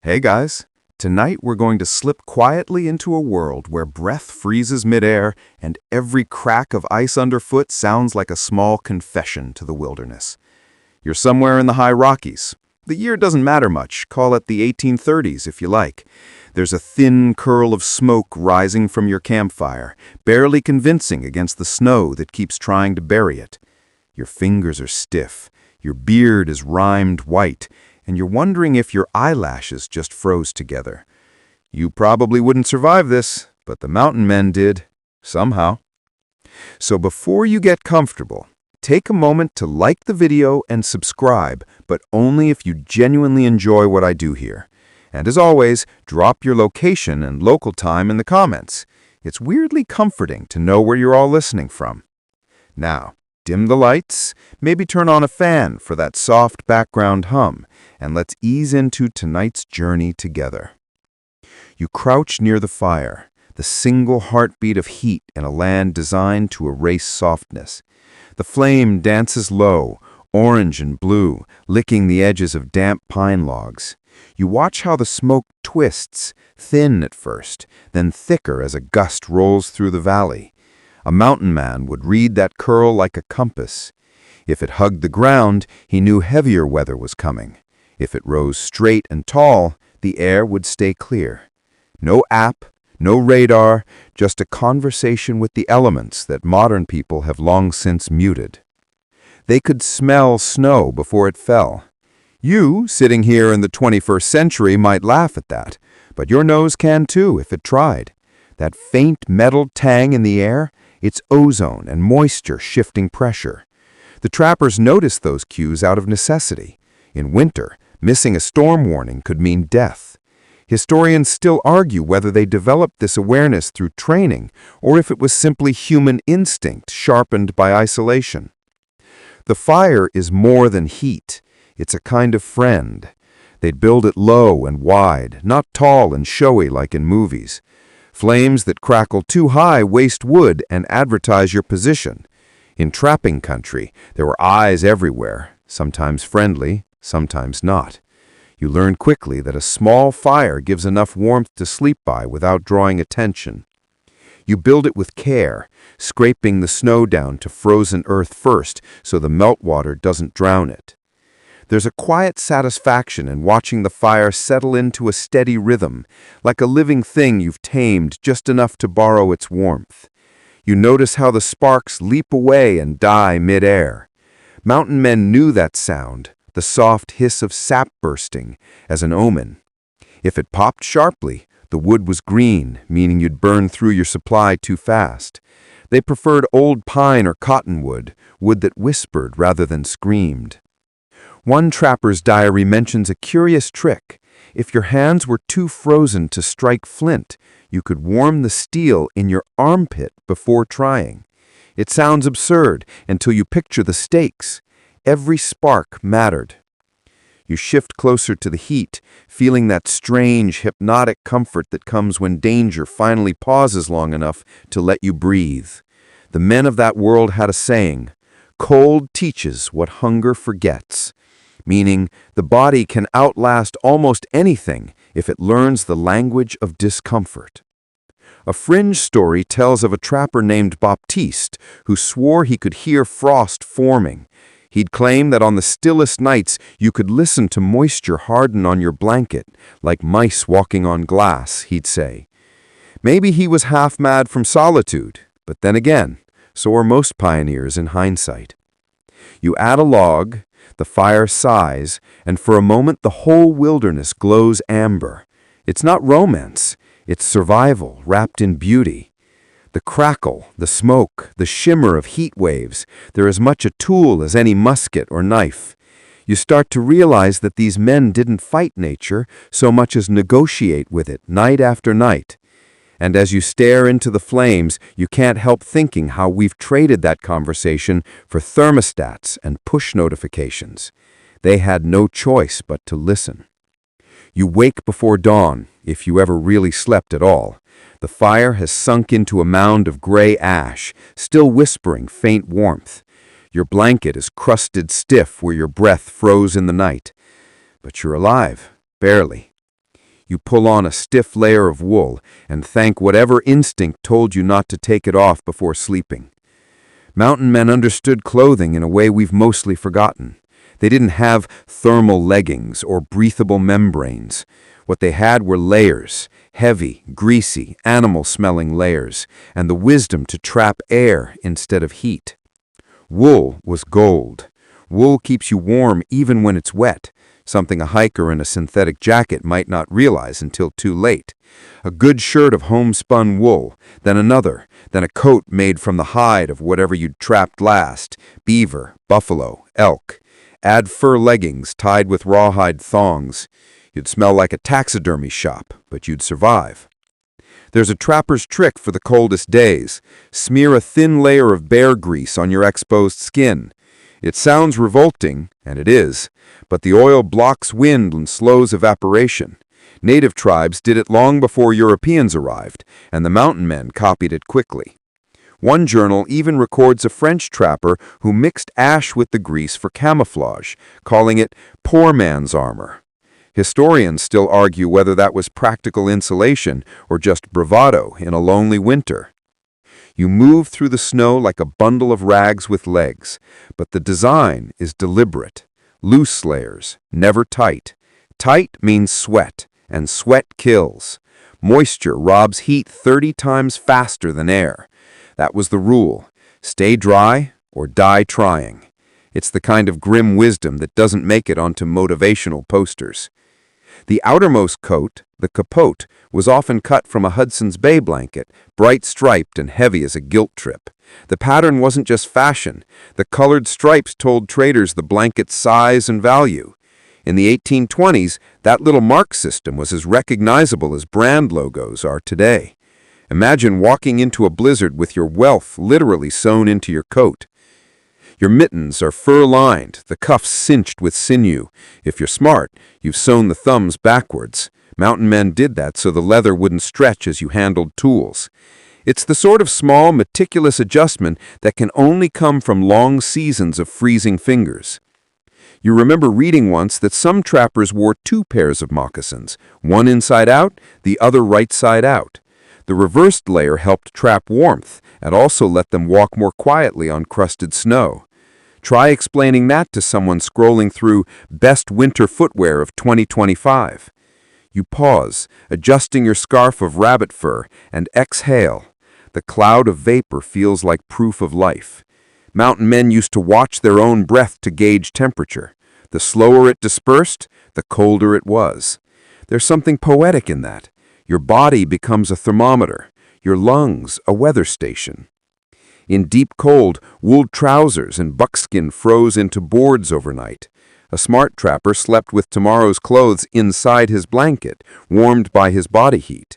Hey guys, tonight we're going to slip quietly into a world where breath freezes midair and every crack of ice underfoot sounds like a small confession to the wilderness. You're somewhere in the high Rockies. The year doesn't matter much, call it the 1830s if you like. There's a thin curl of smoke rising from your campfire, barely convincing against the snow that keeps trying to bury it. Your fingers are stiff, your beard is rimed white, and you're wondering if your eyelashes just froze together. You probably wouldn't survive this, but the mountain men did, somehow. So before you get comfortable, take a moment to like the video and subscribe, but only if you genuinely enjoy what I do here. And as always, drop your location and local time in the comments. It's weirdly comforting to know where you're all listening from. Now, dim the lights, maybe turn on a fan for that soft background hum, and let's ease into tonight's journey together. You crouch near the fire, the single heartbeat of heat in a land designed to erase softness. The flame dances low, orange and blue, licking the edges of damp pine logs. You watch how the smoke twists, thin at first, then thicker as a gust rolls through the valley. A mountain man would read that curl like a compass. If it hugged the ground, he knew heavier weather was coming. If it rose straight and tall, the air would stay clear. No app, no radar, just a conversation with the elements that modern people have long since muted. They could smell snow before it fell. You, sitting here in the 21st century, might laugh at that, but your nose can too if it tried. That faint metal tang in the air, it's ozone and moisture shifting pressure. The trappers noticed those cues out of necessity. In winter, missing a storm warning could mean death. Historians still argue whether they developed this awareness through training or if it was simply human instinct sharpened by isolation. The fire is more than heat. It's a kind of friend. They'd build it low and wide, not tall and showy like in movies. Flames that crackle too high waste wood and advertise your position. In trapping country, there were eyes everywhere, sometimes friendly, sometimes not. You learn quickly that a small fire gives enough warmth to sleep by without drawing attention. You build it with care, scraping the snow down to frozen earth first so the meltwater doesn't drown it. There's a quiet satisfaction in watching the fire settle into a steady rhythm, like a living thing you've tamed just enough to borrow its warmth. You notice how the sparks leap away and die mid-air. Mountain men knew that sound, the soft hiss of sap bursting, as an omen. If it popped sharply, the wood was green, meaning you'd burn through your supply too fast. They preferred old pine or cottonwood, wood that whispered rather than screamed. One trapper's diary mentions a curious trick. If your hands were too frozen to strike flint, you could warm the steel in your armpit before trying. It sounds absurd until you picture the stakes. Every spark mattered. You shift closer to the heat, feeling that strange, hypnotic comfort that comes when danger finally pauses long enough to let you breathe. The men of that world had a saying, "Cold teaches what hunger forgets," meaning the body can outlast almost anything if it learns the language of discomfort. A fringe story tells of a trapper named Baptiste who swore he could hear frost forming. He'd claim that on the stillest nights you could listen to moisture harden on your blanket, like mice walking on glass, he'd say. Maybe he was half mad from solitude, but then again, so are most pioneers in hindsight. You add a log, the fire sighs, and for a moment the whole wilderness glows amber. It's not romance, it's survival wrapped in beauty. The crackle, the smoke, the shimmer of heat waves, they're as much a tool as any musket or knife. You start to realize that these men didn't fight nature so much as negotiate with it night after night. And as you stare into the flames, you can't help thinking how we've traded that conversation for thermostats and push notifications. They had no choice but to listen. You wake before dawn, if you ever really slept at all. The fire has sunk into a mound of gray ash, still whispering faint warmth. Your blanket is crusted stiff where your breath froze in the night. But you're alive, barely. You pull on a stiff layer of wool and thank whatever instinct told you not to take it off before sleeping. Mountain men understood clothing in a way we've mostly forgotten. They didn't have thermal leggings or breathable membranes. What they had were layers, heavy, greasy, animal-smelling layers, and the wisdom to trap air instead of heat. Wool was gold. Wool keeps you warm even when it's wet, something a hiker in a synthetic jacket might not realize until too late. A good shirt of homespun wool, then another, then a coat made from the hide of whatever you'd trapped last, beaver, buffalo, elk. Add fur leggings tied with rawhide thongs. You'd smell like a taxidermy shop, but you'd survive. There's a trapper's trick for the coldest days. Smear a thin layer of bear grease on your exposed skin. It sounds revolting, and it is, but the oil blocks wind and slows evaporation. Native tribes did it long before Europeans arrived, and the mountain men copied it quickly. One journal even records a French trapper who mixed ash with the grease for camouflage, calling it poor man's armor. Historians still argue whether that was practical insulation or just bravado in a lonely winter. You move through the snow like a bundle of rags with legs, but the design is deliberate. Loose layers, never tight. Tight means sweat, and sweat kills. Moisture robs heat 30 times faster than air. That was the rule. Stay dry or die trying. It's the kind of grim wisdom that doesn't make it onto motivational posters. The outermost coat, the capote, was often cut from a Hudson's Bay blanket, bright striped and heavy as a guilt trip. The pattern wasn't just fashion. The colored stripes told traders the blanket's size and value. In the 1820s, that little mark system was as recognizable as brand logos are today. Imagine walking into a blizzard with your wealth literally sewn into your coat. Your mittens are fur-lined, the cuffs cinched with sinew. If you're smart, you've sewn the thumbs backwards. Mountain men did that so the leather wouldn't stretch as you handled tools. It's the sort of small, meticulous adjustment that can only come from long seasons of freezing fingers. You remember reading once that some trappers wore 2 pairs of moccasins, one inside out, the other right side out. The reversed layer helped trap warmth and also let them walk more quietly on crusted snow. Try explaining that to someone scrolling through Best Winter Footwear of 2025. You pause, adjusting your scarf of rabbit fur, and exhale. The cloud of vapor feels like proof of life. Mountain men used to watch their own breath to gauge temperature. The slower it dispersed, the colder it was. There's something poetic in that. Your body becomes a thermometer, your lungs a weather station. In deep cold, wool trousers and buckskin froze into boards overnight. A smart trapper slept with tomorrow's clothes inside his blanket, warmed by his body heat.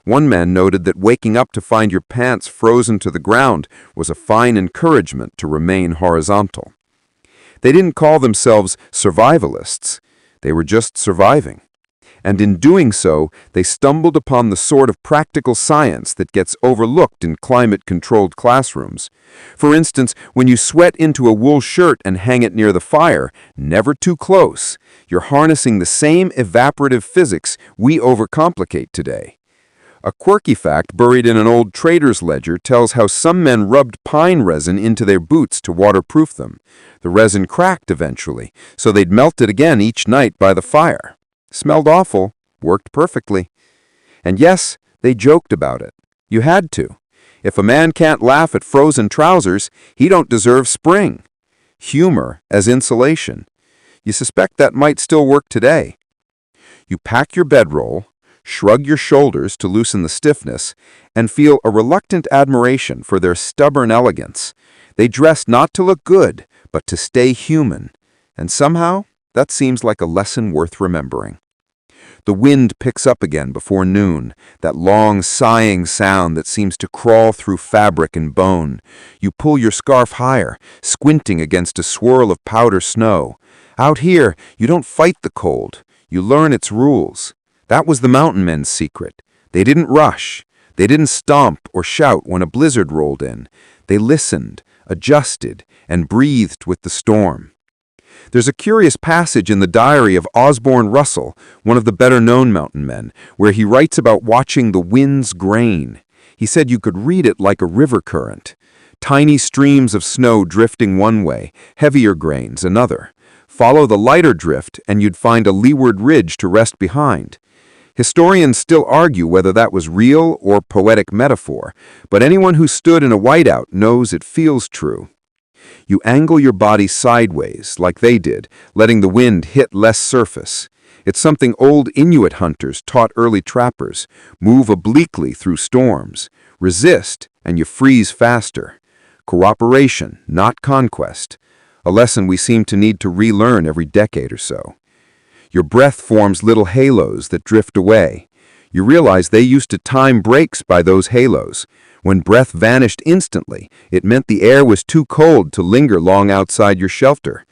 One man noted that waking up to find your pants frozen to the ground was a fine encouragement to remain horizontal. They didn't call themselves survivalists. They were just surviving. And in doing so, they stumbled upon the sort of practical science that gets overlooked in climate-controlled classrooms. For instance, when you sweat into a wool shirt and hang it near the fire, never too close, you're harnessing the same evaporative physics we overcomplicate today. A quirky fact buried in an old trader's ledger tells how some men rubbed pine resin into their boots to waterproof them. The resin cracked eventually, so they'd melt it again each night by the fire. Smelled awful, worked perfectly. And yes, they joked about it. You had to. If a man can't laugh at frozen trousers, he don't deserve spring. Humor as insulation. You suspect that might still work today. You pack your bedroll, shrug your shoulders to loosen the stiffness, and feel a reluctant admiration for their stubborn elegance. They dress not to look good, but to stay human. And somehow, that seems like a lesson worth remembering. The wind picks up again before noon, that long sighing sound that seems to crawl through fabric and bone. You pull your scarf higher, squinting against a swirl of powder snow. Out here, you don't fight the cold. You learn its rules. That was the mountain men's secret. They didn't rush. They didn't stomp or shout when a blizzard rolled in. They listened, adjusted, and breathed with the storm. There's a curious passage in the diary of Osborne Russell, one of the better-known mountain men, where he writes about watching the wind's grain. He said you could read it like a river current. Tiny streams of snow drifting one way, heavier grains another. Follow the lighter drift and you'd find a leeward ridge to rest behind. Historians still argue whether that was real or poetic metaphor, but anyone who stood in a whiteout knows it feels true. You angle your body sideways, like they did, letting the wind hit less surface. It's something old Inuit hunters taught early trappers. Move obliquely through storms. Resist, and you freeze faster. Cooperation, not conquest. A lesson we seem to need to relearn every decade or so. Your breath forms little halos that drift away. You realize they used to time breaks by those halos. When breath vanished instantly, it meant the air was too cold to linger long outside your shelter.